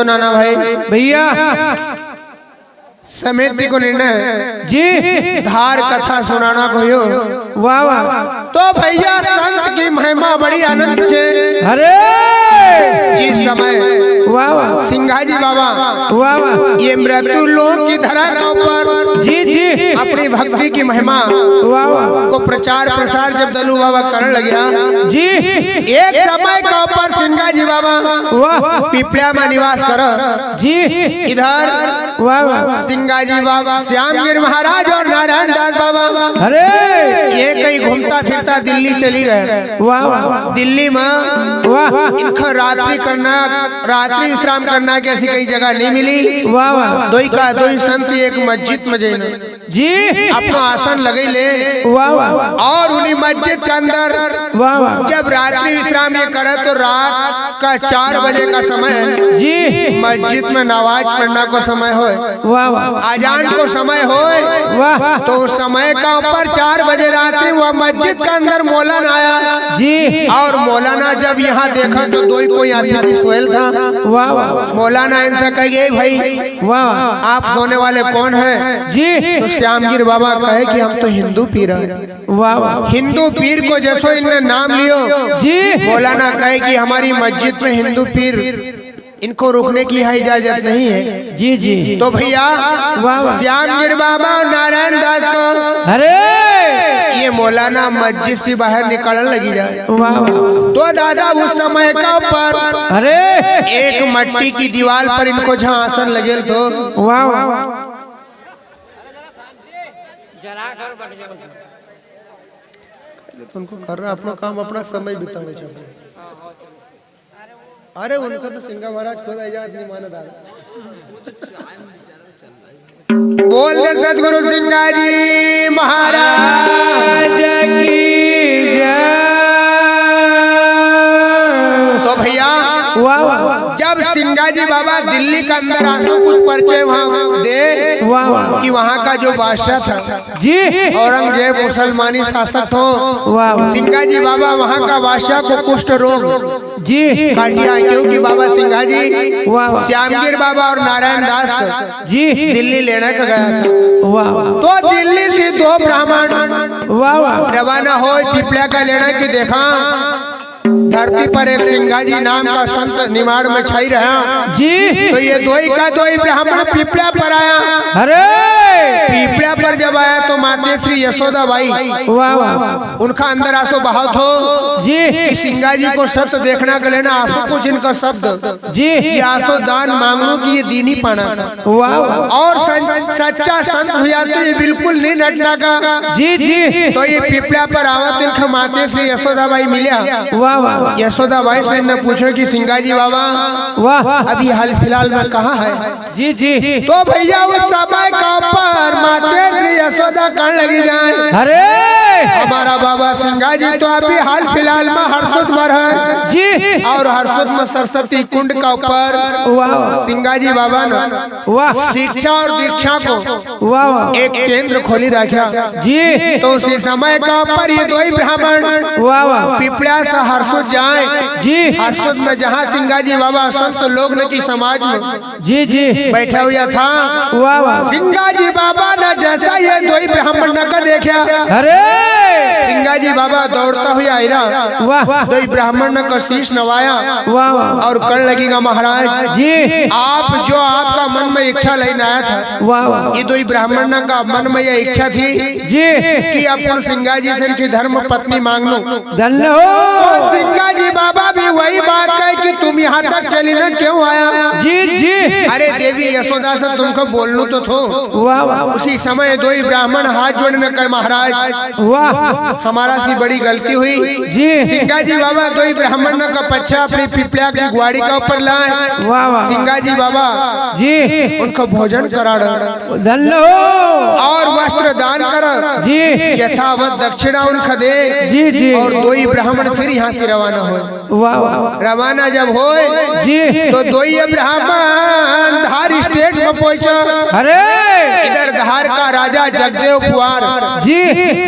नाना भाई भैया समिति को निर्णय जी धार कथा सुनाना को यो। वाह वाह तो भैया संत की महिमा बड़ी आनंद से अरे जिस समय वाह वाह सिंघाजी बाबा वाह वाह ये मृत्यु लोक की धरा के ऊपर जी जी अपनी भक्ति की महिमा वाह वाह को प्रचार प्रसार जब दलू बाबा करने लगे जी एक समय के ऊपर सिंघाजी बाबा वाह पिपलिया में निवास कर जी इधर वाह वाह सिंघाजी बाबा श्यामगिर महाराज और नारायण दास बाबा अरे ये कहीं घूमता फिरता दिल्ली चली गए। वाह वाह दिल्ली में वाह इनका रात्रि विश्राम करना की ऐसी कई जगह नहीं मिली। वाह वाह दो संत एक मस्जिद में जाना जी अपना आसन लगे ले वाह वाह और उन्हीं मस्जिद के अंदर वाह वाह जब रात्रि विश्राम ये करे तो रात का 4 बजे का समय जी मस्जिद में नमाज पढ़ना को समय हो वाह वाह आजान को समय हो वाह तो उस समय का ऊपर 4 बजे रात्रि वह मस्जिद के अंदर मौलाना आया जी और मौलाना जब यहाँ देखा तो दो कोई आदमी सोयल था। वाह वाह मौलाना इनसे कहिए भाई वाह आप सोने वाले कौन हैं? जी तो श्यामगिर बाबा कहे कि हम तो हिंदू पीर हैं। वाह वाह हिंदू पीर को जैसो इनने नाम लियो जी मौलाना कहे कि हमारी मस्जिद में हिंदू पीर इनको रुकने की यहाँ इजाजत नहीं है। जी जी तो भैया वाह वाह श्यामगिर बाबा और नारायण दास को अरे ये मौलाना मस्जिद से बाहर निकलने लगी जाए। वाह वाह तो दादा उस समय का ऊपर अरे एक मट्टी की दीवार पर इनको जहाँ आसन लगे तो वाह वाह उनको कर रहा अपना काम अपना समय बिताने चाहिए। अरे उनका तो सिंगा महाराज खुद आजाद नहीं माना दादा। बोल दे सदगुरु सिंगाजी महाराज की जय। तो भैया वाह वाह जब सिंगाजी बाबा दिल्ली के अंदर आंसू कुछ परिचय वहाँ दे वाह वाह कि वहाँ का जो बादशाह था जी औरंगजेब मुसलमानी शासक हो वाह वाह सिंगाजी बाबा वहाँ का बादशाह को कुष्ठ रोग जी काटिया क्योंकि बाबा सिंघाजी वाह वाह श्यामगिर बाबा और नारायण दास को जी दिल्ली लेने का गया था। वाह वाह तो दिल्ली से 2 ब्राह्मण वाह वाह रवाना हो पिपलिया का लेने की देखा धरती पर एक सिंघाजी नाम का संत निमाड़ में छाई रहा जी तो ये दो ही ब्राह्मण पिपलिया पर आया। अरे पिपलिया पर जब आया तो माते श्री यशोदा बाई वाह वाह उनका अंदर आंसू बहाव थो जी कि सिंघाजी को सत्य देखना के लेना आंसू कुछ इनका शब्द जी ये आंसू दान मांगनो की ये दीनी पाना था। वाह वाह और सच्चा संत हुआ तो ये बिल्कुल नहीं नटना का जी जी तो ये पिपलिया पर आवत इनका माते श्री यशोदा बाई मिला। वाह वाह यशोदा बाई से ने पूछो कि सिंघाजी बाबा वाह अभी हाल फिलहाल में कहाँ है? जी जी तो भैया उस समय का पर माते श्री यशोदा कहने लगी जाए अरे हमारा बाबा सिंघाजी तो अभी हाल फिलहाल में हरसुद में है जी और हरसुद में सरस्वती कुंड का ऊपर वाह सिंघाजी बाबा ने वाह शिक्षा और दीक्षा को वाह वाह एक केंद्र खोली रखा। जी तो उसी समय का ऊपर ये 2 ही ब्राह्मण वाह वाह पिपलिया से हरसुद जाए। जी हरसुद में जहाँ सिंघाजी बाबा संत लोग ने की समाज में जी जी बैठा हुआ था वाह वाह सिंघाजी बाबा ने जैसा ये 2 ही ब्राह्मण न का देखा अरे सिंघाजी बाबा दौड़ता हुआ आयरा वाह 2 ही ब्राह्मण ने का शीश नवाया वाह वाह और कर लगेगा महाराज जी आप जो आपका मन में इच्छा लेने आया था वाह वाह ये 2 ही ब्राह्मण का मन में यह इच्छा थी जी कि अपन सिंघाजी से इनकी धर्म पत्नी मांग लो। धन्य हो तो सिंघाजी बाबा भी वही बात कहे कि तुम यहाँ तक चली ना क्यों आया? जी जी अरे देवी यशोदा से तुमको बोलना तो थो। वाह वाह उसी समय 2 ही ब्राह्मण हाथ जोड़ने कहे महाराज वाह हमारा सी बड़ी गलती हुई। जी सिंघाजी बाबा 2 ही ब्राह्मण का पच्छा अपनी पिपलिया की ग्वाड़ी का ऊपर लाए। वाह वाह सिंघाजी बाबा जी उनको भोजन करा धन्य हो और वस्त्र दान कर जी यथावत दक्षिणा उनका दे जी जी और दो ही ब्राह्मण फिर यहाँ से रवाना हो। वाह वाह रवाना जब होए जी तो दो ही ब्राह्मण धार स्टेट में पहुंचा। अरे इधर धार का राजा जगदेव कुंवर जी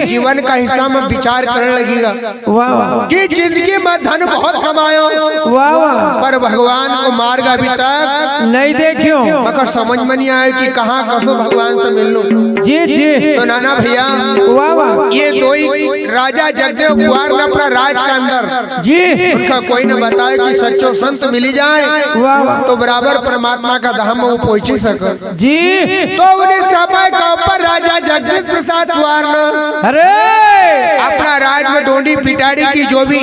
जीवन का हिस्सा में विचार करने लगेगा वाह वाह कि जिंदगी में धन बहुत कमायो वाह वाह पर भगवान को मार्ग अभी तक नहीं देखियो मगर समझ में नहीं आया कि कहाँ कसो भगवान से मिल लूं। जी जी तो नाना भैया वाह वाह ये दो ही राजा जगदेव कुंवर ने अपना राज का अंदर जी उनका कोई न बताए कि सच्चो संत मिली जाए वाह वाह तो बराबर परमात्मा का धाम में वो पहुंच ही सके। जी तो उन्हें समय का ऊपर राजा जगदीश प्रसाद कुंवर ने अरे अपना राज में डोंडी पिटाड़ी की जो भी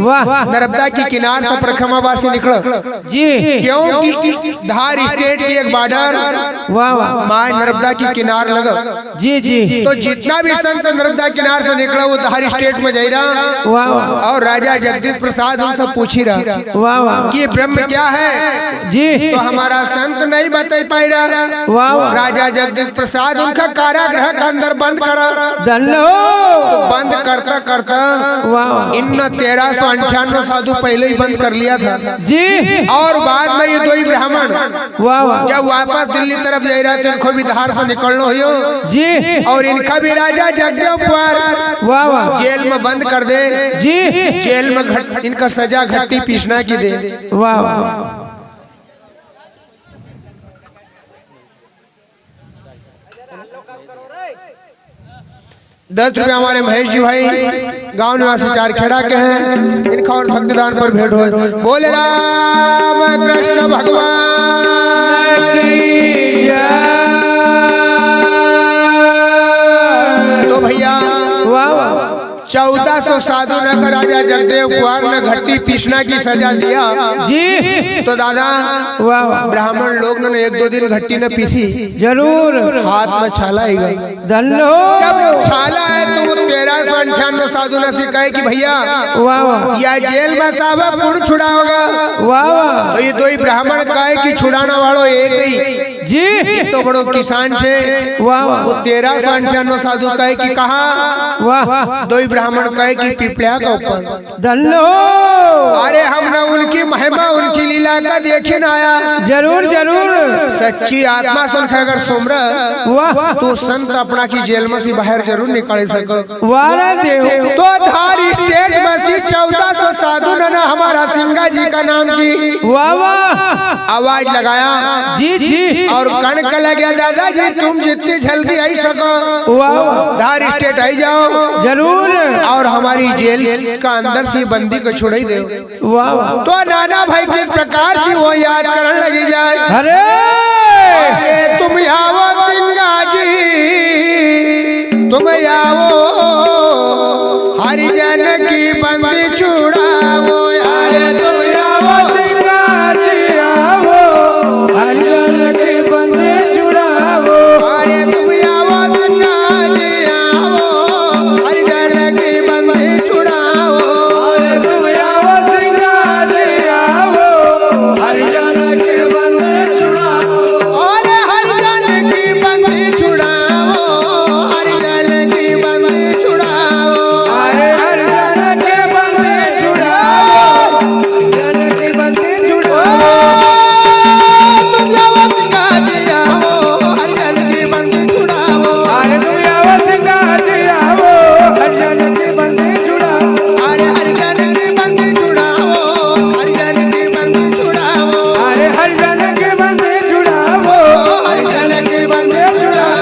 वाह नर्मदा की किनार से प्रखमाबाद से निकला जी क्योंकि धार स्टेट की एक बॉर्डर वाह वाह माँ नर्मदा की किनार लगा। जी जी तो जितना भी संत नर्मदा किनार से निकला वो धार स्टेट में जा रहा वाह वाह और राजा जगदीश प्रसाद उनसे पूछ ही रहा वाह वाह कि ये ब्रह्म क्या है। जी तो हमारा संत नहीं बता पाई रहा। वाह वाह राजा जगदीश प्रसाद उनका कारागृह के अंदर बंद करा। दल्लो तो बंद करता करता वाह वाह इन 1398 साधु पहले ही बंद कर लिया था जी और बाद में ये दो ही ब्राह्मण वाह वाह जब वापस दिल्ली तरफ जा रहा तो इनको भी धार से निकलना हो जी और इनका भी राजा जगदेव कुंवर वाह वाह जेल में बंद कर दे। जी जेल में इनका सजा घट्टी पीसना की दे। वाह वाह 10 रुपया हमारे महेश जी भाई गांव निवासी चारखेड़ा के हैं इनका और भक्तदान पर भेंट हो। बोले राम कृष्ण भगवान की जय। तो भैया वाह वाह 1400 साधु ने का राजा जगदेव कुंवर ने घट्टी पीसना की सजा दिया जी। तो दादा वाह वाह ब्राह्मण लोग ने 1-2 दिन घट्टी ने पीसी जरूर हाथ में छाला ही गई। दल्लो जब छाला है तो 1398 साधु ने सिखाए कि भैया वाह वाह या जेल में साहब पुण छुड़ाओगा। वाह वाह तो ये दो ही ब्राह्मण कहे कि छुड़ाना वालों एक ही जी तो बड़ो किसान छे। वाह वाह वो 1398 साधु कहे कि कहा वाह दो ही ब्राह्मण कहे कि पिपलिया का ऊपर। दल्लो अरे हमने उनकी महिमा उनकी लीला का देखे न आया। जरूर जरूर सच्ची आत्मा सुन के अगर सुमर वाह तो संत अपना की जेल में से बाहर जरूर निकाल सको। वारा देव तो धार स्टेट में से 1400 साधु ने हमारा सिंगा जी का नाम की वाह वाह आवाज लगाया जी जी और कण का लग गया दादाजी तुम जितनी जल्दी आई सको वाह वाह धार स्टेट आई जाओ जरूर और हमारी जेल का अंदर से बंदी को छुड़ाई दो। वाह वाह तो नाना भाई किस प्रकार की वो याद करने लगी जाए। अरे अरे तुम आओ सिंगा जी तुम आओ हरिजन की बंदी छुड़ाओ। अरे तुम आओ सिंगा जी आओ हरिजन की बंदी छुड़ाओ। अरे तुम आओ सिंगा जी आओ हरिजन की बंदी छुड़ाओ। अरे तुम आओ सिंगा जी आओ हरिजन की बंदी छुड़ाओ। अरे हरिजन की बंदी छुड़ाओ हरिजन की बंदी छुड़ाओ। अरे हरिजन की बंदी छुड़ाओ हरिजन की बंदी छुड़ाओ। तुम आओ सिंगा जी आओ हरिजन की बंदी छुड़ाओ। अरे तुम आओ सिंगा जी आओ हरिजन की बंदी छुड़ाओ। अरे हरिजन की बंदी छुड़ाओ हरिजन की बंदी छुड़ाओ। अरे हरिजन की बंदी छुड़ाओ हरिजन की बंदी छुड़ाओ।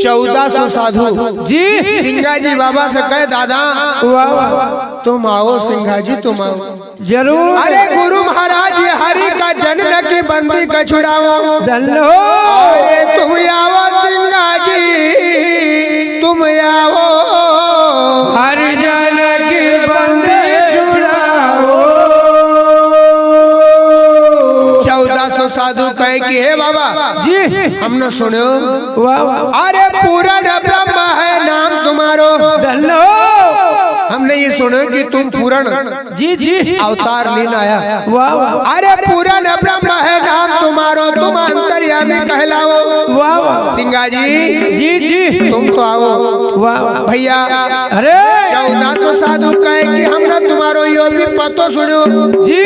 1400 साधु जी सिंगा जी बाबा से कहे दादा वाह वाह तुम आओ सिंगा जी तुम आओ। जरूर अरे गुरु महाराज ये हरि का जन्म की बंदी का छुड़ाओ। दल्लो अरे तुम आओ सिंगा जी तुम आओ। हरिजन की बंदी छुड़ाओ। 1400 साधु कहे कि हे बाबा जी हमने सुनो वाह वाह अरे पूरण ब्रह्म है नाम तुम्हारो। दल्लो हमने ये सुनो कि तुम पूरण जी जी अवतार लेना आया। वाह वाह अरे पूरण ब्रह्म है या भी कहलाओ। वाह वाह सिंगा जी जी जी तुम तो आओ। वाह वाह भैया अरे 14 तो साधु कहे कि हमने तुम्हारो यो भी पतो सुनो जी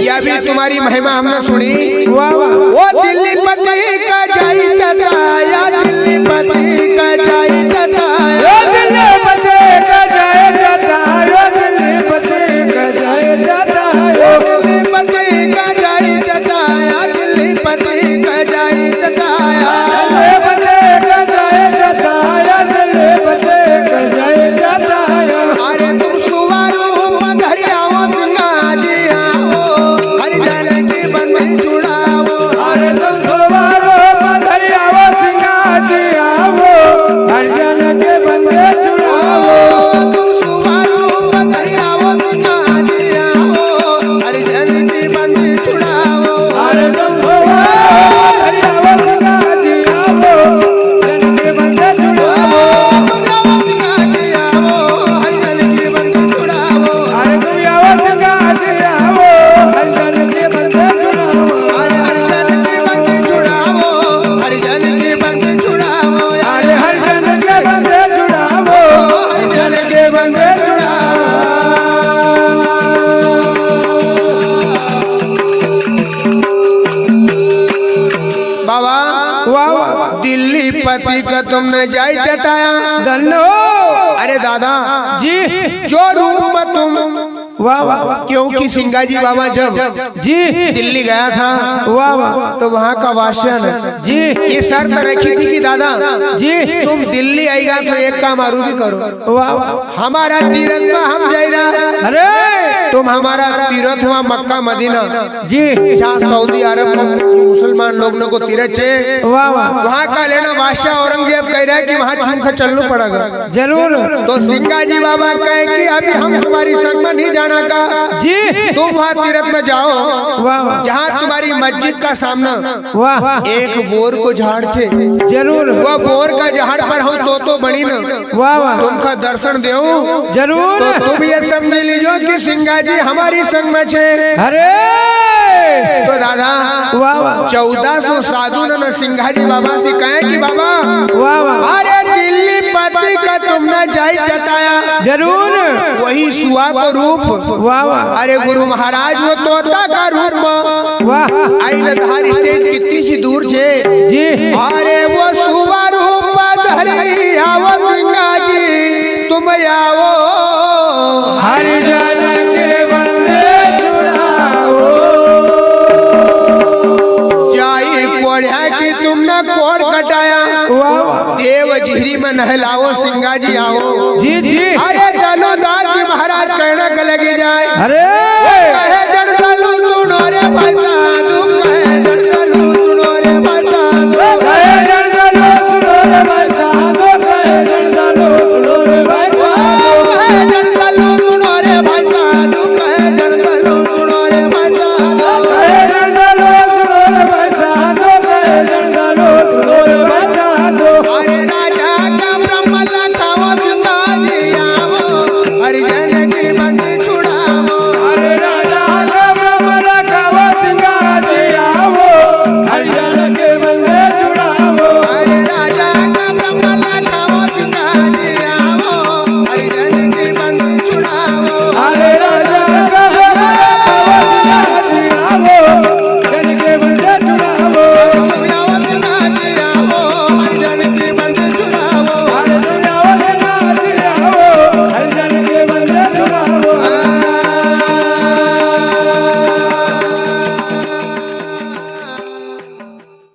या भी तुम्हारी महिमा हमने सुनी। वाह वाह वो दिल्ली पति का जाई जताया, दिल्ली पति का जाई जताया, दिल्ली पते का जाए जाता है, दिल्ली पते का जाए जाता है, दिल्ली पति का जाई जताया, दिल्ली पति का जाई जताया। दिल्ली पते का जाए जाता है, दिल्ली पते का जाए जाता है। अरे तुम सुवारो पधरियाओ सिंगा जी आओ, हरिजन की बंदी छुड़ाओ। अरे तुम सवारो पधरियाओ सिंगा जी आओ, हरिजन के बंदे छुड़ाओ। तुम सुवारो पधरियाओ सिंगा जी आओ, हरिजन की बंदी छुड़ाओ। अरे तुम सवारो पधरियाओ सिंगा जी आओ, हरिजन के बंदे छुड़ाओ। अरे तुम आओ सिंगा जी आओ, हरिजन के बंदे छुड़ाओ। अरे हरिजन के बंदे छुड़ाओ, हरिजन के बंदे छुड़ाओ। बाबा वाह वाह दिल्ली पति का तुमने जाय जताया। धन्यो अरे दादा जी जो रूप में तुम, वाह वाह क्योंकि सिंगा जी बाबा जब जी दिल्ली गया था वाह वाह तो वहाँ का वासन जी ये शर्त रखी थी कि दादा जी तुम दिल्ली आएगा तो एक काम आरू भी करो, वाह वाह हमारा तीरथ में हम जाएगा, अरे तुम हमारा तीरथ हुआ मक्का मदीना जी जहाँ सऊदी अरब में मुसलमान लोगों को तीरथ है, वाह वाह वहाँ का लेना बादशाह औरंगजेब कह रहा है कि वहाँ चुनकर चलना पड़ेगा। जरूर तो सिंगा जी बाबा कहे कि अभी हम तुम्हारी संग में नहीं जाना का, जी तुम वहाँ तीरथ में जाओ वाह वाह जहाँ तुम्हारी मस्जिद का सामना वाह एक बोर को झाड़ छे, जरूर वह बोर का झाड़ पर हम तो बनी न वाह वाह तुमका दर्शन देऊ। जरूर तो तुम ये समझ लीजो कि सिंगा जी हमारी संग में छे। अरे तो दादा वाह वाह 1400 साधु ने सिंगा जी बाबा से कहे कि बाबा वाह वाह अरे दिल्ली पति का तुमने जाई जताया, जरूर वही सुआ को रूप, वाह वाह अरे गुरु महाराज वो तोता का रूप में वाह आई न था